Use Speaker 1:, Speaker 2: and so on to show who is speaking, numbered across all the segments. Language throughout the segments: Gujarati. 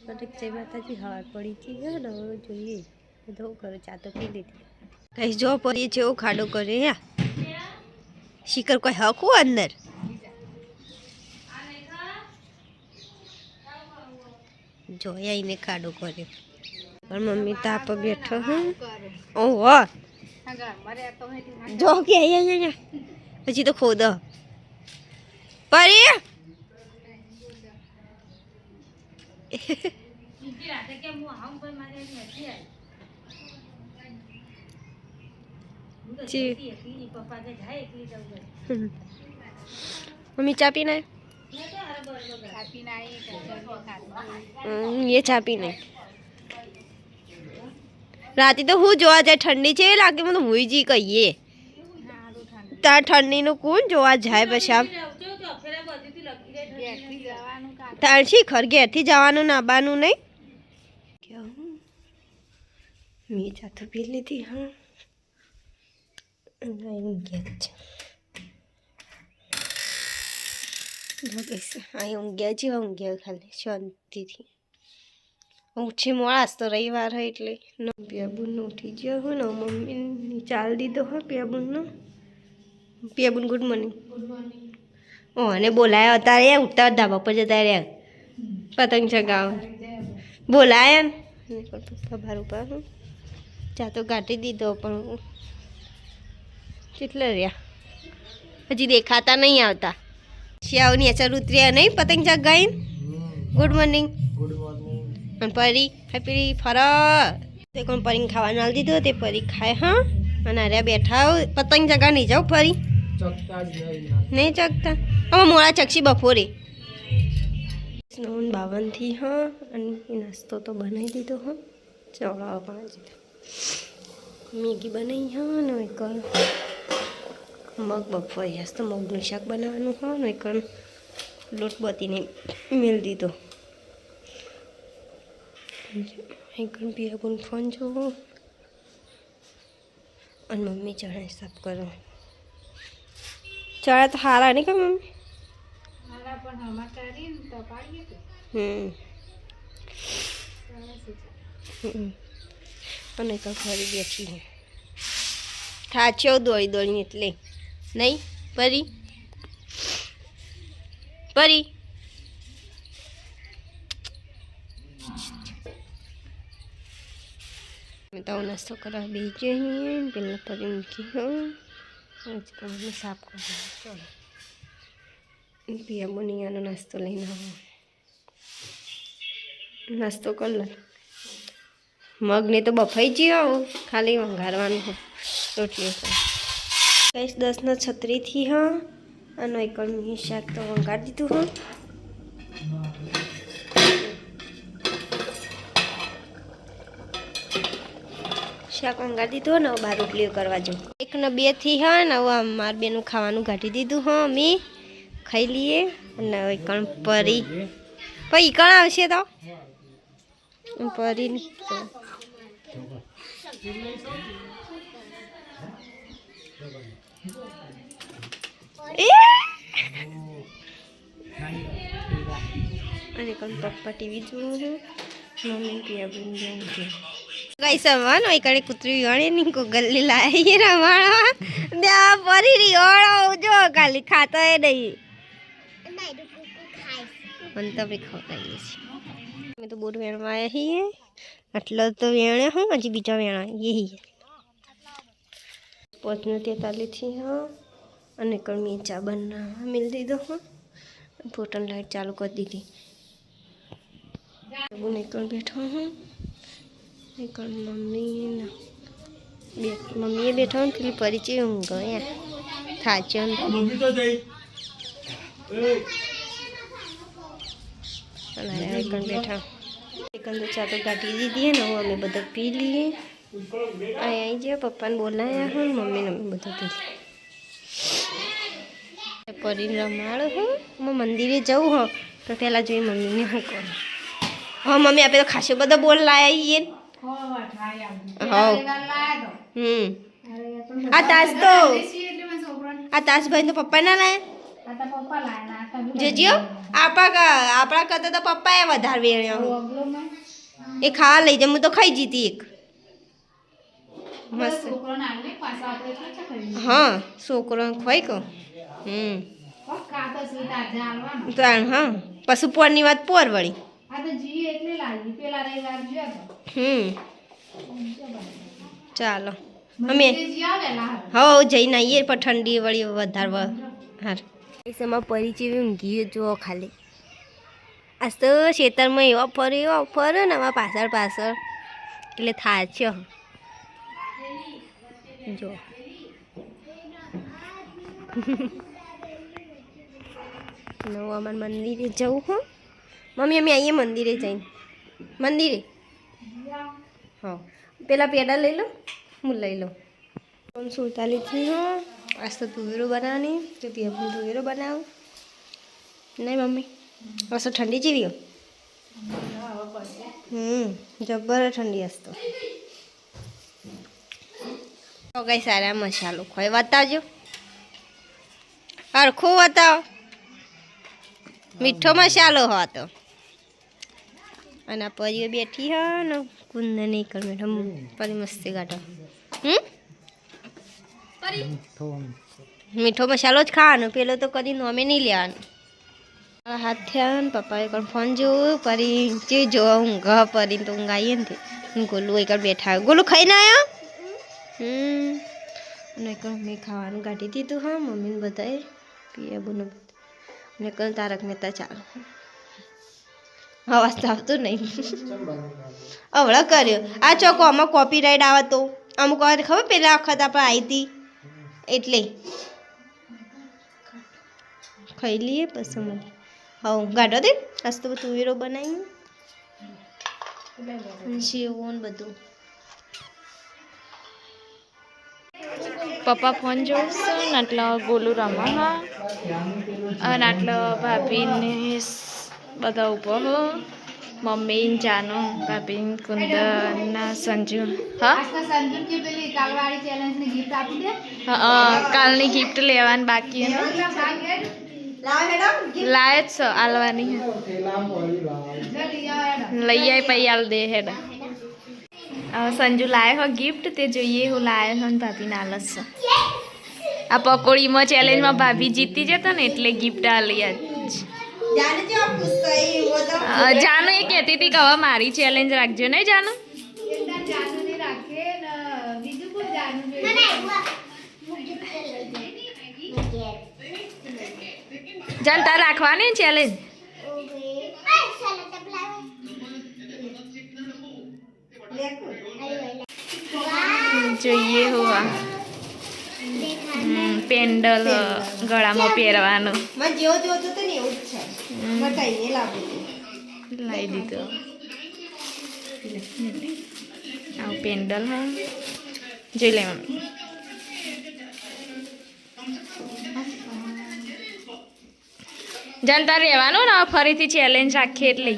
Speaker 1: અને જય માતાજી હવાર પડી હતી ને હવે જોઈએ બધો કરો ચા તો પી લીધી કઈ જો પડી જેવો ખાડો કરે યા શિખર કોઈ હકું અંદર જોયા એને ખાડો કર્યો પણ મમ્મી તાપ બેઠો હું ઓહો જો કે અહીંયા પછી તો ખોદ પરી મમ્મી ચા પીना ये चापी नहीं रात तो हूँ जो जाए ठंडी चे लागे मतलब हुई जी कहिए तार ठंडी नु कौन जो जाए बस आप तार खर घेर थी जवानु नाबानु नहीं क्या मैं चाहता पी ली थी हाँ ઊંઘ્યા જેવા ઊંઘ્યા ખાલી શાંતિથી ઉઠી મોડા તો રવિવાર હોય એટલે પિયાબુન ઉઠી ગયો હું ને મમ્મી ચાલ દીધો હા પિયાબુન ગુડ મોર્નિંગ ઓ અને બોલાયા અત્યારે ઉઠતા ધાબા પર જતા રહ્યા પતંગ ચગાવવા બોલાયા ને પપ્પા બાર ઉપર ચા તો કાઢી દીધો પણ કેટલા રહ્યા હજી દેખાતા નહીં આવતા શિયાઓની અસર ઉતર્યા નહીં પતંગ ચગાઈ ગુડ મોર્નિંગ અને પરી પરી ફરા તે કોણ પરી ખાવાનું આલી દીધો તે પરી ખાય હા અને અરે બેઠા પતંગ ચગા નહીં જાઓ ફરી નહીં ચગતા હવે મોડા ચકશી બપોરે 52 હા અને નાસ્તો તો બનાવી દીધો હા ચવડાવો પણ મેગી બનાવી હા ને કર મગ બફાઈ જશે તો મગનું શાક બનાવવાનું હોય ને કણ લોટ બતીને મેળ દીધો એકણ પિયાબુન ફોન જોવો અને મમ્મી ચણા સાફ કરો ચણા તો હારા નહીં કે મમ્મી અને તો ફરી બેઠી થાચ્યો દોડી દોડીને એટલે નહીં પરી પરી મેં તો નાસ્તો કરવા બે જઈએ પેલા પરી મૂકી હું સાફ કરવા ચાલો પિયા બનિયાનો નાસ્તો લઈને આવો નાસ્તો કરી લે મગને તો બફાઈ ગયો ખાલી વંઘારવાનું રોટલી કઈ 10:36 થી હા અને એકણ શાક તો વંગાડી દીધું હા શાક વંગાડી દીધું ને બાર રોટલીઓ કરવા જો 1 ને 2 થી હા ને હવે માર બેનું ખાવાનું કાઢી દીધું હા મેં ખાઈ લઈએ અને એકણ પરી પછી કણ આવશે તો પરી અને કોણ પપ્પા ટીવી જોવું મમ્મી પિયાબુન જોવું છે કઈ સવાન હોય કડે કૂતરી ગણે ની કો ગલ્લી લાવી રમાડવા દા પરી રીવાળો જો ખાલી ખાતા એ નહીં મને તો આપણે ખવડાવીએ છીએ અમે તો બોર વેણવા આવ્યા છીએ આટલા તો વેણે હું હજી બીજા વેણા એ 5:43 થી હા અને કમી ચા બનાવવા મિલ દીધો હા પોટન લાઈટ ચાલુ કરી દીધી બુને કણ બેઠો હું કણ મમ્મીએ બેઠો ને પેલી પરિચય ઊંઘ ગયા થાચ્યો અને કણ બેઠા એકણ તો ચા તો કાઢી દીધી ને હું અમે બધા પી લઈએ અહીં ગયા પપ્પાને બોલાયા હું મમ્મીને અમે બધા પી લઈએ પરીને રમાડો હું મંદિરે જવું હો તો પહેલાં જોઈ મમ્મીને શું કરું હા મમ્મી આપણે તો ખાસો બધો બોલ લાયા આ તાજ ભાઈ તો પપ્પા ના લાયા જોજો આપણા કરતા તો પપ્પાએ વધારે વેણ્યો એ ખાવા લઈ જાય હું તો ખાઈ જીતી એક મસ્ત હા છોકરો ખવાય કહું હા પશુપોરની વાત પોર વળી ચાલો અમે હા જઈને આવીએ પણ ઠંડી વળી વધારવા હા એમાં પરિચય ઊંઘી જુઓ ખાલી આજ તો ખેતરમાં એવા ફરે ને આમાં પાછળ એટલે થાય છે જો અમારે મંદિરે જવું હું મમ્મી અમે આવીએ મંદિરે જઈને મંદિરે હા પેલા પેડા લઈ લો હું લઈ લઉં 47 આજ તો તુવેરો બનાવવાની તો ત્યાં તુવેરો બનાવું નહીં મમ્મી બસ ઠંડી જેવી જબ્બર ઠંડી હશે તો કઈ સારા મસાલો ખોય બતાવજો હરખો બતાવો મીઠો મસાલો હતો અને આ પરીઓ બેઠી હ ને કુંદ નહીં કર મેઠો પરી મસ્તી કાઢો મીઠો મસાલો જ ખાવાનો પેલો તો કદી નોમે નહીં લેવાનો હાથ થયા ને પપ્પાએ પણ ફોન જોયું પરી જે જોવા ઊંઘ પરી તો ઊંઘ આવીએ ને ગોલું એક બેઠા ગોલું ખાઈને આવ્યો અને મેં ખાવાનું કાઢી દીધું હા મમ્મીને બધાએ પિયાબુને ને કલ તારક મહેતા ચાલો અવાજ તો આવતો નહીં હવળા કર્યો આ ચોકો આમાં કોપીરાઇટ આવે તો અમુક વાર ખબર પેલા વખત આપણે આવી હતી એટલે ખાઈ લઈએ પછી મને હા ગાઢો દે આજ તો તુવેરો બનાવી સેવો ને બધું
Speaker 2: પપ્પા ફોન જોશે ને આટલો ગોલું રમવા હા અને આટલો ભાભીને બધા ઉભો હો મમ્મી જાનો ભાભી કુંદના સંજુ હા કાલની ગિફ્ટ લેવાની બાકી લાય જ છો આલવાની લઈ આવી પછી આલ દે હેડ સંજુ લાયો હો ગિફ્ટ તે જોઈએ હું લાયો હો ને ભાભીને આલસ છે આ પકોડીમાં ચેલેન્જમાં ભાભી જીતી જતા ને એટલે ગિફ્ટ આલી આજ જાનુ એ કહેતી હતી કે હવે મારી ચેલેન્જ રાખજો નહીં જાનુ જાન તાર રાખવાની ચેલેન્જ જોઈએ હોવા પેન્ડલ ગળામાં પહેરવાનું લાવી દીધું આવું પેન્ડલ હા જોઈ લે મમ્મી જાણતા રહેવાનું ને ફરીથી ચેલેન્જ રાખીએ એટલે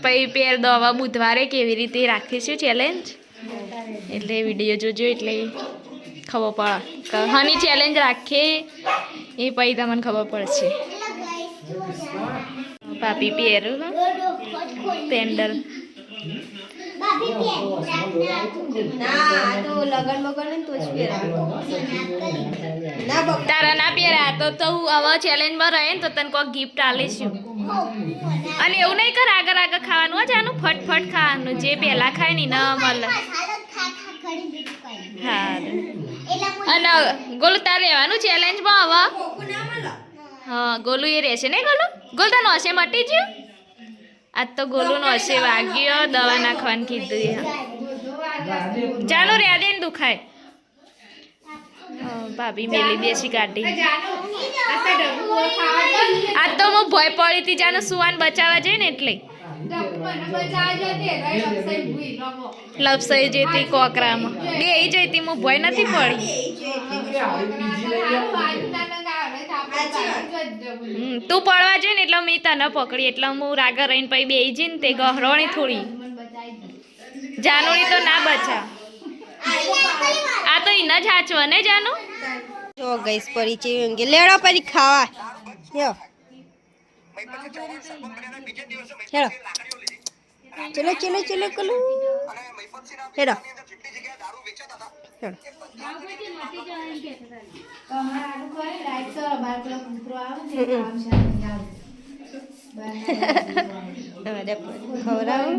Speaker 2: પછી પેર દવા બુધવારે કેવી રીતે રાખીશું ચેલેન્જ એટલે વિડીયો જોજો એટલે ખબર પડે હની ચેલેન્જ રાખીએ એ પછી તમને ખબર પડશે પાપી પહેરું પેન્ડલ તારા ના પહેરા તો હું આવા ચેલેન્જમાં રહે ને તો તને કોઈ ગિફ્ટ આલીશું અને એવું નહીં કર આગળ ખાવાનું હોય આનું ફટફટ ખાવાનું જે પહેલા ખાય ને ન મળે હા અને ગોલુ તારે રહેવાનું ચેલેન્જમાં હવે હા ગોલુ એ રહેશે ને ગોલુ તાર નોશે મટી ગયું આજ તો ગોલુ નોશે વાગ્યો દવા નાખવાનું કીધું ચાલો રે દે ને દુખાય ભાભી મેલી દેશી કાઢી આજ તો હું ભય પડી હતી જાને સુવાન બચાવવા જઈને એટલે લપસાઈ જતી કોકરામાં બે જતી હું ભય નથી પડી તું પડવા જઈ ને એટલે મેં તને પકડી એટલે હું રાગા રહીને પછી બે જઈને તે ગહરોણી થોડી જાનુની તો ના બચા. આ તો ઇના જ હાચવા ને જાનુ.
Speaker 1: જો ગઈસ પરી છે લેડો પરી ખાવા લ્યો હેડો ચલો ચલો ચલો કલો હેડો ખવડાવું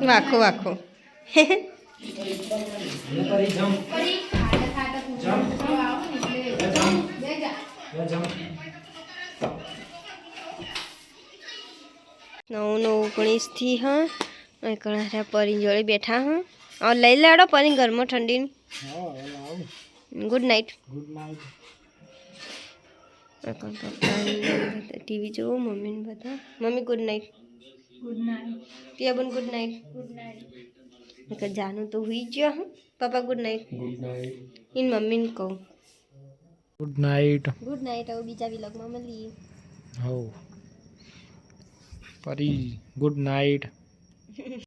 Speaker 1: વાખો વાખો નવ 19 હા કણા પરી જોડે બેઠા હા હવે લઈ લેડો પરી ઘરમાં ઠંડીની ગુડ નાઇટ ટીવી જોવો મમ્મીને બધા મમ્મી good night Piyaben good night જાનું તો હુઈ ગયો હા પપ્પા ગુડ નાઇટ ઇન મમ્મીને કહું
Speaker 3: ગુડ નાઇટ
Speaker 1: હવે બીજા વિલોગમાં મળીએ
Speaker 3: હો પરી ગુડ નાઇટ